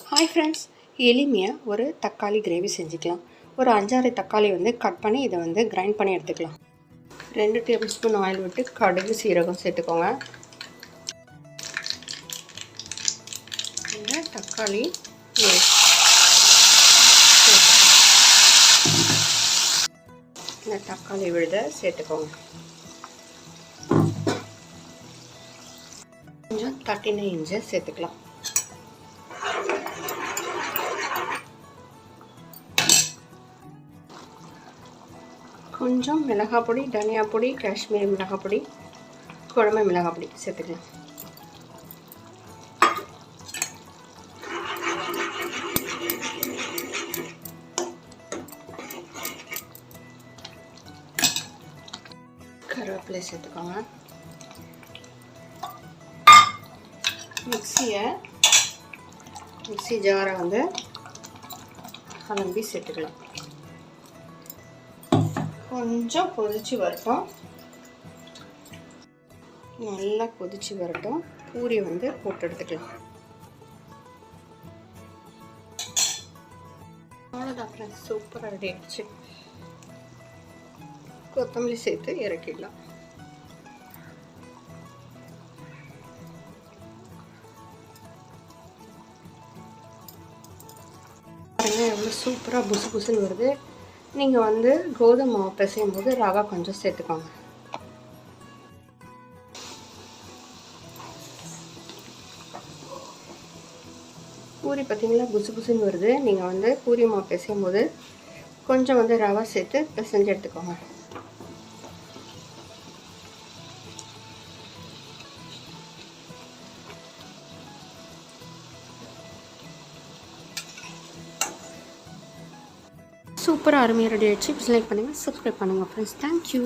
Hi friends, எளிமையாக ஒரு தக்காளி கிரேவி செஞ்சுக்கலாம். ஒரு 5-6 தக்காளி கட் பண்ணி இதை கிரைண்ட் பண்ணி எடுத்துக்கலாம். 2 டேபிள் ஸ்பூன் ஆயில் விட்டு கடுகு சீரகம் சேர்த்துக்கோங்க. இந்த தக்காளி விழுத சேர்த்துக்கோங்க. கொஞ்சம் தட்டின இஞ்சி சேர்த்துக்கலாம். கொஞ்சம் மிளகாய் பொடி, தனியா பொடி, காஷ்மீரி மிளகாய் பொடி, குழம்பு மிளகாய் பொடி சேர்த்துக்கலாம். கருவேப்பிலை சேர்த்துக்கோங்க. மிக்ஸி ஜாரை கலம்பி சேர்த்துக்கலாம். கொஞ்சம் கொதிச்சு வரட்டும். நல்லா கொதிச்சு வரட்டும். பூரி போட்டு எடுத்துக்கலாம். அவ்வளோதான் ஃப்ரெண்ட்ஸ், சூப்பராக ரெடி ஆகிடுச்சு. கொத்தமல்லி சேர்த்து இறக்கிடலாம். பாருங்கள் எவ்வளோ சூப்பராக புசு புசுன்னு வருது. நீங்கள் கோதுமை மாவு பிசையும் போது ரவை கொஞ்சம் சேர்த்துக்கோங்க. பூரி பார்த்திங்களா புசு புசுன்னு வருது. நீங்கள் பூரி மாவு பிசையும் போது கொஞ்சம் ரவை சேர்த்து பிசைஞ்சு எடுத்துக்கோங்க. சூப்பராக அருமையாக ரெடி ஆகிடுச்சு. லைக் பண்ணுங்கள், சப்ஸ்கிரைப் பண்ணுங்கள் ஃப்ரெண்ட்ஸ். தேங்க்யூ.